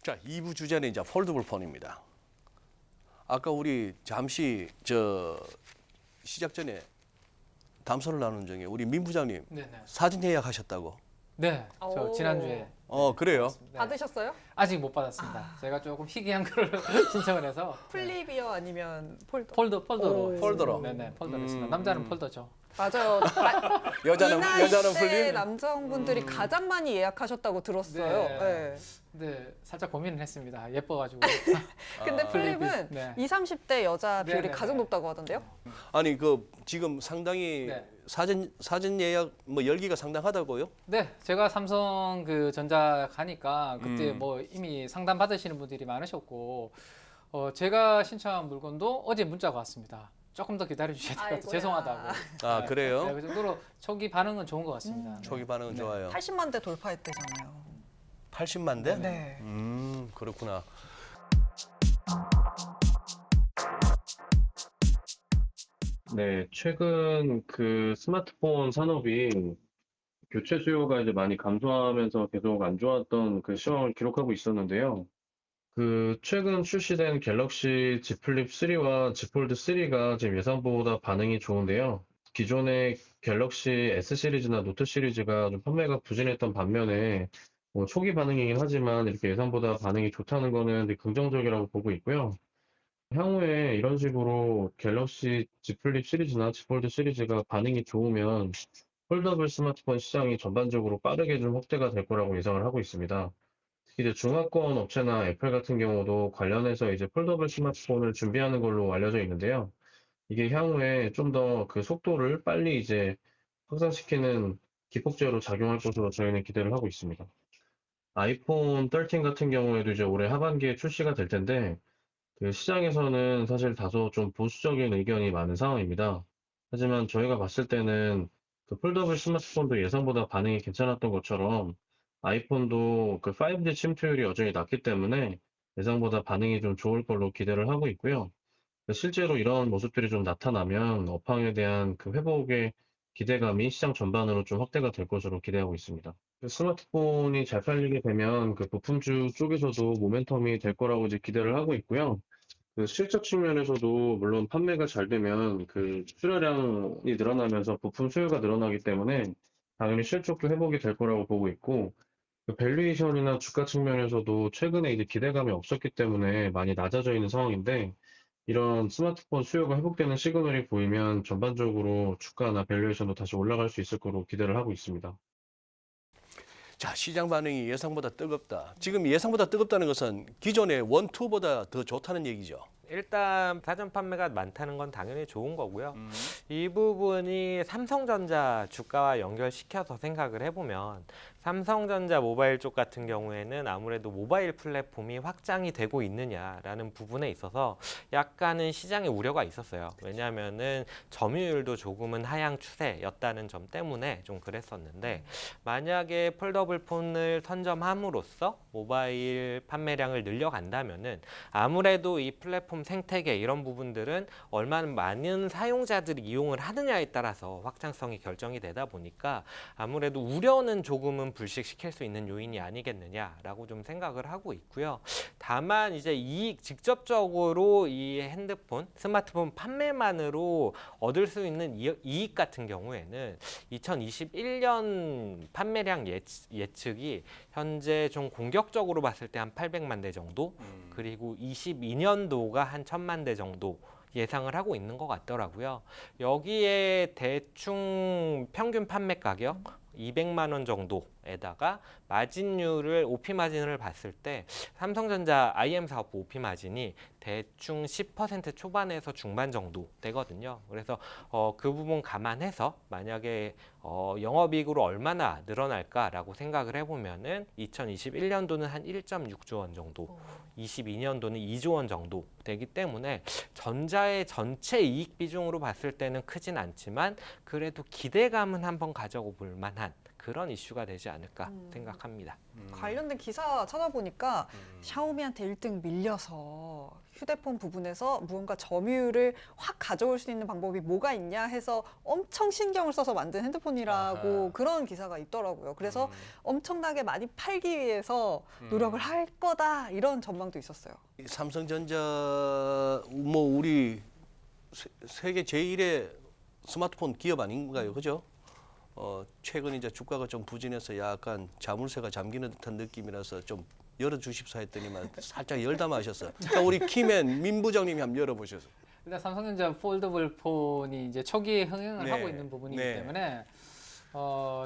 자, 2부 주제는 이제 폴더블 폰입니다. 아까 우리 잠시 시작 전에 담소를 나눈 중에 우리 민 부장님 네네. 사진 예약하셨다고. 네, 저 오. 지난주에 그래요? 네. 받으셨어요? 아직 못 받았습니다. 제가 조금 희귀한 거를 신청을 해서 플립이요 아니면 폴더? 폴더로 오. 했습니다. 폴더로. 네네, 폴더로 했습니다. 남자는 폴더죠. 맞아요. 여자는 때 플립? 남성분들이 가장 많이 예약하셨다고 들었어요. 네. 네. 네, 살짝 고민을 했습니다. 예뻐가지고. 근데 플립은 네. 20, 30대 여자 비율이 네네네. 가장 높다고 하던데요? 아니 지금 상당히 네. 사진 예약 열기가 상당하다고요? 네, 제가 삼성 전자 가니까 그때 음. 뭐 이미 상담 받으시는 분들이 많으셨고, 제가 신청한 물건도 어제 문자가 왔습니다. 조금 더 기다려 주셔야 될 것 같아요. 아이고야. 죄송하다고. 아, 네, 그래요? 네, 그 정도로 초기 반응은 좋은 것 같습니다. 네. 초기 반응은 네. 좋아요. 80만 대 돌파했대잖아요. 80만 대? 네. 그렇구나. 네, 최근 그 스마트폰 산업이 교체 수요가 이제 많이 감소하면서 계속 안 좋았던 그 시황을 기록하고 있었는데요. 그 최근 출시된 갤럭시 Z 플립 3와 Z 폴드 3가 지금 예상보다 반응이 좋은데요. 기존의 갤럭시 S 시리즈나 노트 시리즈가 좀 판매가 부진했던 반면에 뭐 초기 반응이긴 하지만 이렇게 예상보다 반응이 좋다는 거는 되게 긍정적이라고 보고 있고요. 향후에 이런 식으로 갤럭시 Z 플립 시리즈나 Z 폴드 시리즈가 반응이 좋으면 폴더블 스마트폰 시장이 전반적으로 빠르게 좀 확대가 될 거라고 예상을 하고 있습니다. 특히 이제 중화권 업체나 애플 같은 경우도 관련해서 이제 폴더블 스마트폰을 준비하는 걸로 알려져 있는데요. 이게 향후에 좀 더 그 속도를 빨리 이제 확산시키는 기폭제로 작용할 것으로 저희는 기대를 하고 있습니다. 아이폰 13 같은 경우에도 이제 올해 하반기에 출시가 될 텐데 그 시장에서는 사실 다소 좀 보수적인 의견이 많은 상황입니다. 하지만 저희가 봤을 때는 그 폴더블 스마트폰도 예상보다 반응이 괜찮았던 것처럼 아이폰도 그 5G 침투율이 여전히 낮기 때문에 예상보다 반응이 좀 좋을 걸로 기대를 하고 있고요. 실제로 이런 모습들이 좀 나타나면 업황에 대한 그 회복의 기대감이 시장 전반으로 좀 확대가 될 것으로 기대하고 있습니다. 스마트폰이 잘 팔리게 되면 그 부품주 쪽에서도 모멘텀이 될 거라고 이제 기대를 하고 있고요. 그 실적 측면에서도 물론 판매가 잘 되면 그 수요량이 늘어나면서 부품 수요가 늘어나기 때문에 당연히 실적도 회복이 될 거라고 보고 있고, 그 밸류에이션이나 주가 측면에서도 최근에 이제 기대감이 없었기 때문에 많이 낮아져 있는 상황인데, 이런 스마트폰 수요가 회복되는 시그널이 보이면 전반적으로 주가나 밸류에이션도 다시 올라갈 수 있을 거로 기대를 하고 있습니다. 자, 시장 반응이 예상보다 뜨겁다. 지금 예상보다 뜨겁다는 것은 기존의 원, 투보다 더 좋다는 얘기죠. 일단 사전 판매가 많다는 건 당연히 좋은 거고요. 이 부분이 삼성전자 주가와 연결시켜서 생각을 해보면 삼성전자 모바일 쪽 같은 경우에는 아무래도 모바일 플랫폼이 확장이 되고 있느냐라는 부분에 있어서 약간은 시장에 우려가 있었어요. 왜냐하면은 점유율도 조금은 하향 추세였다는 점 때문에 좀 그랬었는데, 만약에 폴더블 폰을 선점함으로써 모바일 판매량을 늘려간다면은 아무래도 이 플랫폼 생태계 이런 부분들은 얼마나 많은 사용자들이 이용을 하느냐에 따라서 확장성이 결정이 되다 보니까 아무래도 우려는 조금은 불식시킬 수 있는 요인이 아니겠느냐라고 좀 생각을 하고 있고요. 다만 이제 직접적으로 이 핸드폰, 스마트폰 판매만으로 얻을 수 있는 이익 같은 경우에는 2021년 판매량 예측이 현재 좀 공격적으로 봤을 때 한 800만 대 정도, 그리고 22년도가 한 1000만 대 정도 예상을 하고 있는 것 같더라고요. 여기에 대충 평균 판매 가격 200만 원 정도에다가 마진율을 OP 마진을 봤을 때 삼성전자 IM 사업부 OP 마진이 대충 10% 초반에서 중반 정도 되거든요. 그래서 그 부분 감안해서 만약에 영업이익으로 얼마나 늘어날까라고 생각을 해보면은 2021년도는 한 1.6조 원 정도, 22년도는 2조 원 정도 되기 때문에 전자의 전체 이익 비중으로 봤을 때는 크진 않지만 그래도 기대감은 한번 가져볼 만한 그런 이슈가 되지 않을까 생각합니다. 관련된 기사 찾아보니까 샤오미한테 1등 밀려서 휴대폰 부분에서 무언가 점유율을 확 가져올 수 있는 방법이 뭐가 있냐 해서 엄청 신경을 써서 만든 핸드폰이라고 아하. 그런 기사가 있더라고요. 그래서 엄청나게 많이 팔기 위해서 노력을 할 거다 이런 전망도 있었어요. 이 삼성전자 뭐 우리 세계 제1의 스마트폰 기업 아닌가요, 그죠? 최근 이제 주가가 좀 부진해서 약간 자물쇠가 잠기는 듯한 느낌이라서 좀 열어주십사 했더니만 살짝 열다 마셨어요. 그러니까 우리 키맨 민 부장님이 한번 열어보셔서. 일단 삼성전자 폴더블 폰이 이제 초기에 흥행을 네. 하고 있는 부분이기 네. 때문에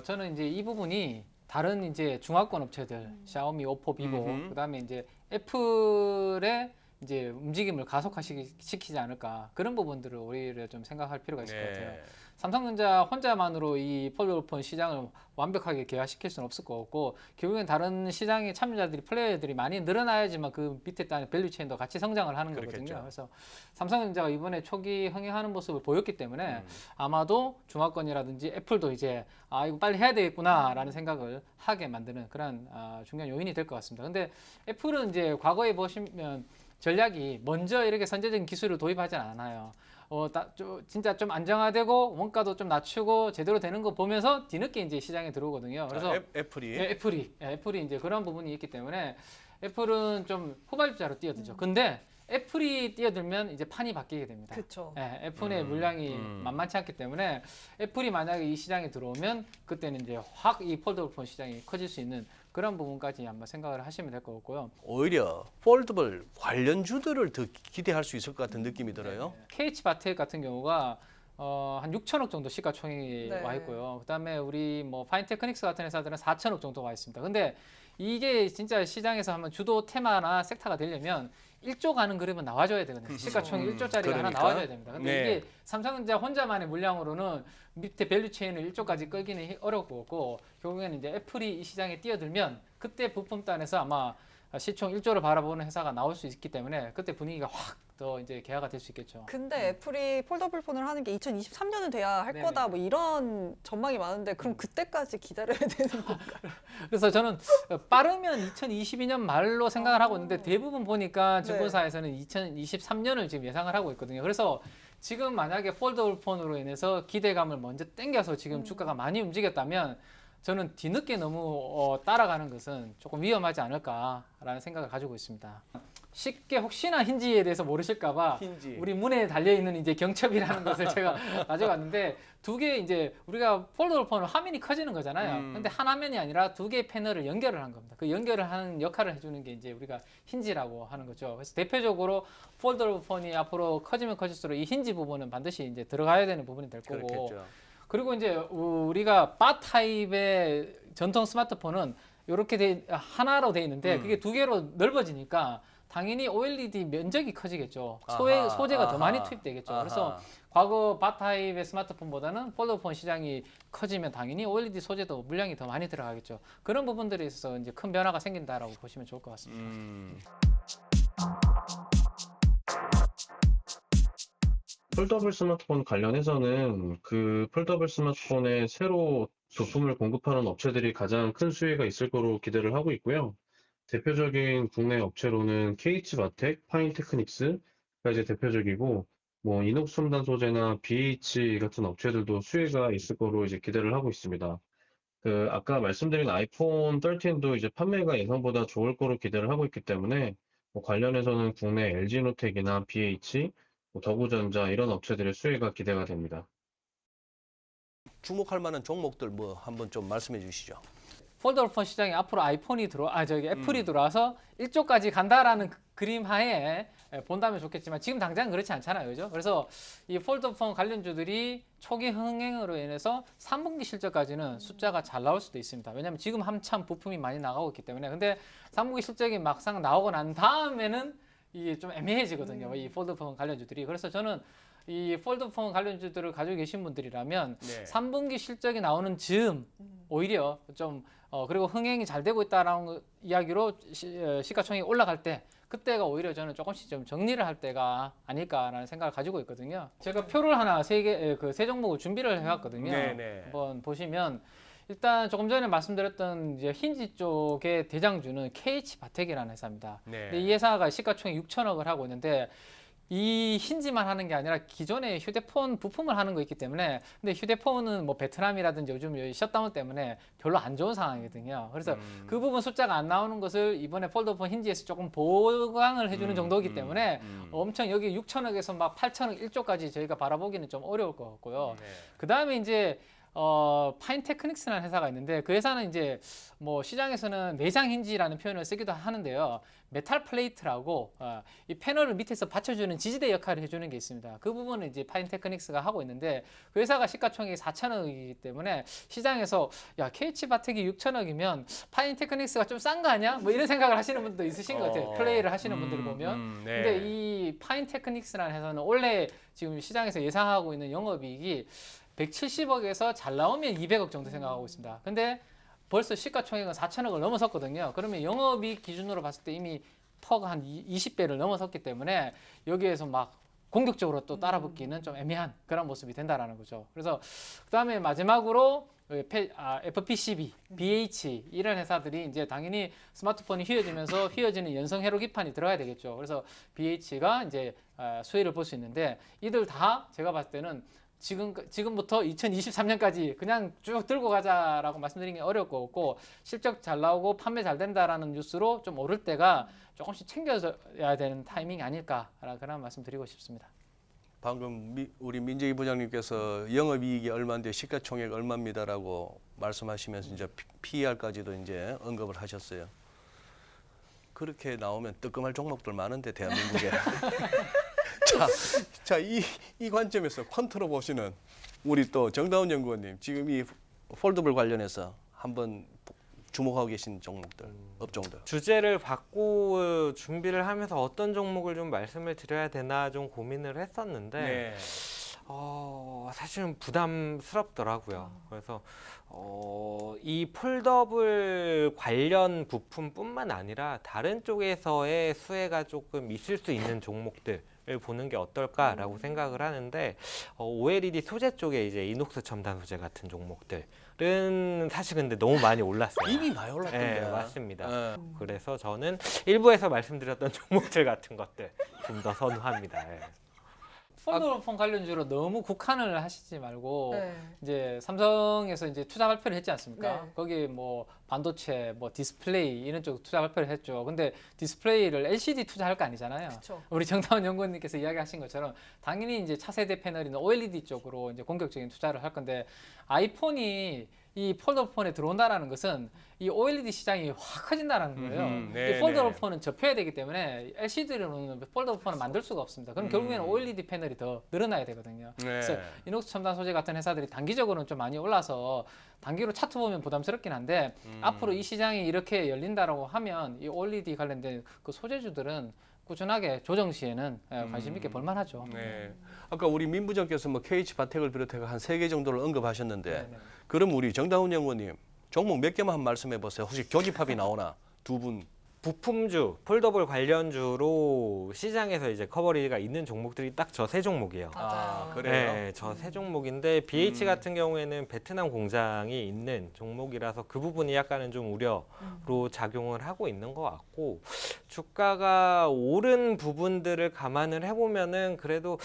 저는 이제 이 부분이 다른 이제 중화권 업체들, 샤오미, 오포, 비보, 음흠. 그다음에 이제 애플의 이제 움직임을 가속화시키지 않을까 그런 부분들을 오히려 좀 생각할 필요가 있을 것 같아요. 삼성전자 혼자만으로 이 폴더블폰 시장을 완벽하게 개화시킬 수는 없을 것 같고 결국엔 다른 시장의 참여자들이 플레이어들이 많이 늘어나야지만 그 밑에 있는 밸류체인도 같이 성장을 하는 그렇겠죠. 거거든요. 그래서 삼성전자가 이번에 초기 흥행하는 모습을 보였기 때문에 아마도 중화권이라든지 애플도 이제 이거 빨리 해야 되겠구나라는 생각을 하게 만드는 그런 중요한 요인이 될 것 같습니다. 근데 애플은 이제 과거에 보시면 전략이 먼저 이렇게 선제적인 기술을 도입하지는 않아요. 진짜 좀 안정화되고 원가도 좀 낮추고 제대로 되는 거 보면서 뒤늦게 이제 시장에 들어오거든요. 그래서 애플이 예, 애플이 이제 그런 부분이 있기 때문에 애플은 좀 후발주자로 뛰어들죠. 근데 애플이 뛰어들면 이제 판이 바뀌게 됩니다. 그렇죠. 예, 애플의 물량이 만만치 않기 때문에 애플이 만약에 이 시장에 들어오면 그때는 이제 확 이 폴더블폰 시장이 커질 수 있는 그런 부분까지 한번 생각을 하시면 될 것 같고요. 오히려 폴더블 관련주들을 더 기대할 수 있을 것 같은 느낌이 들어요. KH바텍 같은 경우가 한 6천억 정도 시가총액이 네. 와 있고요. 그다음에 우리 뭐 파인테크닉스 같은 회사들은 4천억 정도 와 있습니다. 근데 이게 진짜 시장에서 한번 주도 테마나 섹터가 되려면 1조 가는 그림은 나와줘야 되거든요. 시가총액 1조짜리가 하나 그러니까. 나와줘야 됩니다. 근데 네. 이게 삼성전자 혼자만의 물량으로는 밑에 밸류체인을 1조까지 끌기는 어렵고 결국에는 이제 애플이 이 시장에 뛰어들면 그때 부품단에서 아마 시총 1조를 바라보는 회사가 나올 수 있기 때문에 그때 분위기가 확 더 이제 개화가 될 수 있겠죠. 근데 애플이 폴더블 폰을 하는 게 2023년은 돼야 할 네네. 거다 뭐 이런 전망이 많은데 그럼 그때까지 기다려야 되는 건가? 그래서 저는 빠르면 2022년 말로 생각을 하고 있는데 대부분 보니까 네. 증권사에서는 2023년을 지금 예상을 하고 있거든요. 그래서 지금 만약에 폴더블 폰으로 인해서 기대감을 먼저 땡겨서 지금 주가가 많이 움직였다면 저는 뒤늦게 너무 따라가는 것은 조금 위험하지 않을까라는 생각을 가지고 있습니다. 쉽게 혹시나 힌지에 대해서 모르실까봐 힌지. 우리 문에 달려 있는 이제 경첩이라는 것을 제가 가져왔는데 두 개 이제 우리가 폴더블 폰은 화면이 커지는 거잖아요. 근데 한 화면이 아니라 두 개의 패널을 연결을 한 겁니다. 그 연결을 하는 역할을 해주는 게 이제 우리가 힌지라고 하는 거죠. 그래서 대표적으로 폴더블 폰이 앞으로 커지면 커질수록 이 힌지 부분은 반드시 이제 들어가야 되는 부분이 될 거고. 그렇겠죠. 그리고 이제 우리가 바 타입의 전통 스마트폰은 이렇게 하나로 돼 있는데 그게 두 개로 넓어지니까 당연히 OLED 면적이 커지겠죠. 소재가 더 많이 투입되겠죠. 그래서 과거 바 타입의 스마트폰보다는 폴더폰 시장이 커지면 당연히 OLED 소재도 물량이 더 많이 들어가겠죠. 그런 부분들에 있어서 이제 큰 변화가 생긴다라고 보시면 좋을 것 같습니다. 폴더블 스마트폰 관련해서는 그 폴더블 스마트폰에 새로 부품을 공급하는 업체들이 가장 큰 수혜가 있을 거로 기대를 하고 있고요. 대표적인 국내 업체로는 KH바텍, 파인테크닉스가 이제 대표적이고, 뭐 이녹스첨단 소재나 BH 같은 업체들도 수혜가 있을 거로 이제 기대를 하고 있습니다. 아까 말씀드린 아이폰 13도 이제 판매가 예상보다 좋을 거로 기대를 하고 있기 때문에 뭐 관련해서는 국내 LG노텍이나 BH, 뭐 더구전자 이런 업체들의 수혜가 기대가 됩니다. 주목할 만한 종목들 뭐 한번 좀 말씀해 주시죠. 폴더폰 시장에 앞으로 애플이 들어와서 1조까지 간다라는 그림 하에 본다면 좋겠지만 지금 당장 그렇지 않잖아요. 그죠? 그래서 이 폴더폰 관련주들이 초기 흥행으로 인해서 3분기 실적까지는 숫자가 잘 나올 수도 있습니다. 왜냐하면 지금 한참 부품이 많이 나가고 있기 때문에. 근데 3분기 실적이 막상 나오고 난 다음에는 이게 좀 애매해지거든요. 이 폴더폰 관련주들이. 그래서 저는 이 폴더폰 관련주들을 가지고 계신 분들이라면 네. 3분기 실적이 나오는 즈음 오히려 좀 그리고 흥행이 잘 되고 있다라는 이야기로 시가총액이 올라갈 때 그때가 오히려 저는 조금씩 좀 정리를 할 때가 아닐까라는 생각을 가지고 있거든요. 제가 표를 하나 세 종목을 준비를 해왔거든요. 네네. 한번 보시면 일단 조금 전에 말씀드렸던 이제 힌지 쪽의 대장주는 KH바텍이라는 회사입니다. 네. 근데 이 회사가 시가총액 6천억을 하고 있는데 이 힌지만 하는 게 아니라 기존에 휴대폰 부품을 하는 거 있기 때문에 근데 휴대폰은 뭐 베트남이라든지 요즘 여기 셧다운 때문에 별로 안 좋은 상황이거든요. 그래서 그 부분 숫자가 안 나오는 것을 이번에 폴더폰 힌지에서 조금 보강을 해주는 정도이기 때문에 엄청 여기 6천억에서 막 8천억 1조까지 저희가 바라보기는 좀 어려울 것 같고요. 그 다음에 이제 파인테크닉스라는 회사가 있는데 그 회사는 이제 뭐 시장에서는 내장 힌지라는 표현을 쓰기도 하는데요. 메탈 플레이트라고 이 패널을 밑에서 받쳐주는 지지대 역할을 해주는 게 있습니다. 그 부분은 이제 파인테크닉스가 하고 있는데 그 회사가 시가총액이 4천억이기 때문에 시장에서 야 KH바텍이 6천억이면 파인테크닉스가 좀 싼 거 아니야? 뭐 이런 생각을 하시는 분도 있으신 것 같아요. 플레이를 하시는 분들을 보면. 네. 근데 이 파인테크닉스라는 회사는 원래 지금 시장에서 예상하고 있는 영업이익이 170억에서 잘 나오면 200억 정도 생각하고 있습니다. 근데 벌써 시가총액은 4천억을 넘어섰거든요. 그러면 영업이익 기준으로 봤을 때 이미 퍼가 한 20배를 넘어섰기 때문에 여기에서 막 공격적으로 또 따라붙기는 좀 애매한 그런 모습이 된다라는 거죠. 그래서 그다음에 마지막으로 FPCB, BH 이런 회사들이 이제 당연히 스마트폰이 휘어지면서 휘어지는 연성 회로 기판이 들어가야 되겠죠. 그래서 BH가 이제 수혜를 볼 수 있는데 이들 다 제가 봤을 때는 지금부터 2023년까지 그냥 쭉 들고 가자라고 말씀드리는 게 어려울 것 같고 실적 잘 나오고 판매 잘 된다라는 뉴스로 좀 오를 때가 조금씩 챙겨야 되는 타이밍이 아닐까라는 그런 말씀 드리고 싶습니다. 방금 우리 민재기 부장님께서 영업이익이 얼마인데 시가총액 얼마입니다라고 말씀하시면서 이제 PER까지도 이제 언급을 하셨어요. 그렇게 나오면 뜨끔할 종목들 많은데 대한민국에. 자, 이 관점에서 퀀트로 보시는 우리 또 정다운 연구원님 지금 이 폴더블 관련해서 한번 주목하고 계신 종목들, 업종들. 주제를 받고 준비를 하면서 어떤 종목을 좀 말씀을 드려야 되나 좀 고민을 했었는데 네. 사실은 부담스럽더라고요. 그래서 이 폴더블 관련 부품뿐만 아니라 다른 쪽에서의 수혜가 조금 있을 수 있는 종목들 을 보는 게 어떨까라고 생각을 하는데 OLED 소재 쪽에 이제 이녹스 첨단 소재 같은 종목들은 사실 근데 너무 많이 올랐어요. 이미 많이 올랐던데. 네, 맞습니다. 네. 그래서 저는 일부에서 말씀드렸던 종목들 같은 것들 좀 더 선호합니다. 예. 폴더폰 관련주로 너무 국한을 하시지 말고 네. 이제 삼성에서 이제 투자 발표를 했지 않습니까? 네. 거기 뭐 반도체, 뭐 디스플레이 이런 쪽 투자 발표를 했죠. 근데 디스플레이를 LCD 투자할 거 아니잖아요. 그렇죠. 우리 정다운 연구원님께서 이야기하신 것처럼 당연히 이제 차세대 패널이나 OLED 쪽으로 이제 공격적인 투자를 할 건데 아이폰이 이 폴더폰에 들어온다라는 것은 이 OLED 시장이 확 커진다는 거예요. 네, 이 폴더폰은 접혀야 되기 때문에 LCD로는 폴더폰을 만들 수가 없습니다. 그럼 결국에는 OLED 패널이 더 늘어나야 되거든요. 네. 그래서 이녹스 첨단 소재 같은 회사들이 단기적으로는 좀 많이 올라서 단기로 차트 보면 부담스럽긴 한데 앞으로 이 시장이 이렇게 열린다라고 하면 이 OLED 관련된 그 소재주들은 꾸준하게 조정 시에는 관심 있게 볼만하죠. 네. 아까 우리 민 부장께서 뭐 KH바텍을 비롯해서 한 3개 정도를 언급하셨는데 네, 네. 그럼 우리 정다운 연구원님 종목 몇 개만 한번 말씀해 보세요. 혹시 교집합이 나오나 두 분. 부품주, 폴더블 관련주로 시장에서 이제 커버리지가 있는 종목들이 딱 저 세 종목이에요. 맞아요. 그래요? 네, 저 세 종목인데 BH 같은 경우에는 베트남 공장이 있는 종목이라서 그 부분이 약간은 좀 우려로 작용을 하고 있는 것 같고 주가가 오른 부분들을 감안을 해보면은 그래도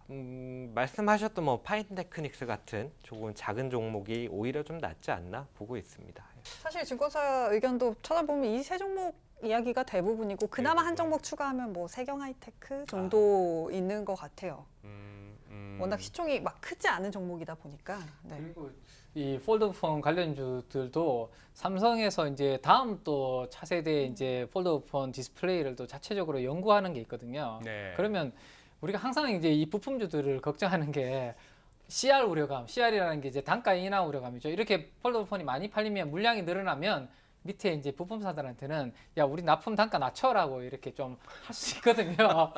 말씀하셨던 뭐 파인테크닉스 같은 조금 작은 종목이 오히려 좀 낫지 않나 보고 있습니다. 사실 증권사 의견도 찾아보면 이 세 종목 이야기가 대부분이고 그나마 한 종목 추가하면 뭐 세경 하이테크 정도 있는 것 같아요. 워낙 시총이 막 크지 않은 종목이다 보니까. 네. 그리고 이 폴더폰 관련주들도 삼성에서 이제 다음 또 차세대 이제 폴더폰 디스플레이를 또 자체적으로 연구하는 게 있거든요. 네. 그러면 우리가 항상 이제 이 부품주들을 걱정하는 게 CR 우려감, CR이라는 게 이제 단가 인하 우려감이죠. 이렇게 폴더폰이 많이 팔리면 물량이 늘어나면 밑에 이제 부품사들한테는 야 우리 납품 단가 낮춰라고 이렇게 좀 할 수 있거든요.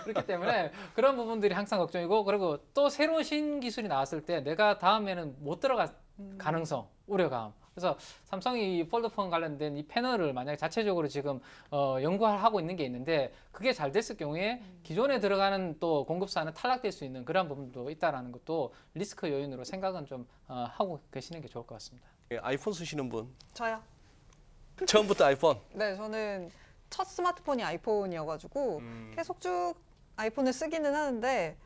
그렇기 때문에 그런 부분들이 항상 걱정이고 그리고 또 새로운 신기술이 나왔을 때 내가 다음에는 못 들어갈 가능성, 우려감. 그래서 삼성이 이 폴더폰 관련된 이 패널을 만약에 자체적으로 지금 연구하고 있는 게 있는데 그게 잘 됐을 경우에 기존에 들어가는 또 공급사는 탈락될 수 있는 그런 부분도 있다라는 것도 리스크 요인으로 생각은 좀 하고 계시는 게 좋을 것 같습니다. 예, 아이폰 쓰시는 분 저요. 처음부터 아이폰. 네, 저는 첫 스마트폰이 아이폰이어가지고 계속 쭉 아이폰을 쓰기는 하는데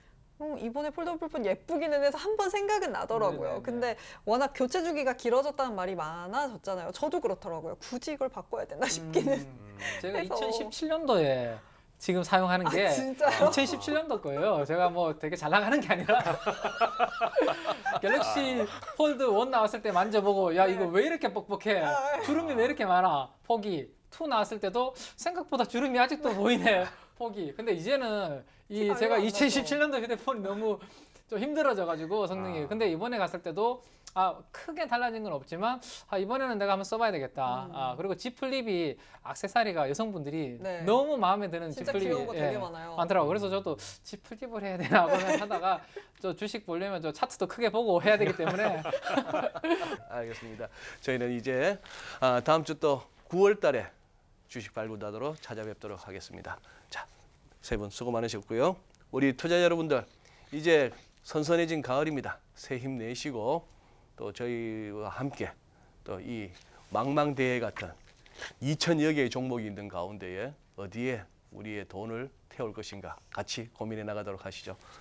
이번에 폴더블 폰 예쁘기는 해서 한 번 생각은 나더라고요. 네네네. 근데 워낙 교체 주기가 길어졌다는 말이 많아졌잖아요. 저도 그렇더라고요. 굳이 이걸 바꿔야 되나 싶기는. 제가 해서. 2017년도에 지금 사용하는 게 진짜요? 2017년도 거예요. 제가 뭐 되게 잘 나가는 게 아니라 갤럭시 폴드 1 나왔을 때 만져보고 야 이거 왜 이렇게 뻑뻑해? 주름이 왜 이렇게 많아? 폭이 2 나왔을 때도 생각보다 주름이 아직도 보이네. 폭이. 근데 이제는 이 티가 제가 별로 안 나죠. 2017년도 휴대폰이 너무 좀 힘들어져가지고 성능이. 근데 이번에 갔을 때도 크게 달라진 건 없지만 이번에는 내가 한번 써봐야 되겠다. 그리고 Z 플립이 액세서리가 여성분들이 네. 너무 마음에 드는 Z 진짜 플립이 귀여운 거 되게 많아요. 많더라고. 그래서 저도 Z 플립을 해야 되나 하다가 저 주식 보려면 저 차트도 크게 보고 해야 되기 때문에 알겠습니다. 저희는 이제 다음 주 또 9월 달에 주식 발굴다도로 찾아뵙도록 하겠습니다. 자, 세 분 수고 많으셨고요. 우리 투자자 여러분들 이제 선선해진 가을입니다. 새 힘 내시고 또 저희와 함께 또 이 망망대해 같은 2천여 개의 종목이 있는 가운데에 어디에 우리의 돈을 태울 것인가 같이 고민해 나가도록 하시죠.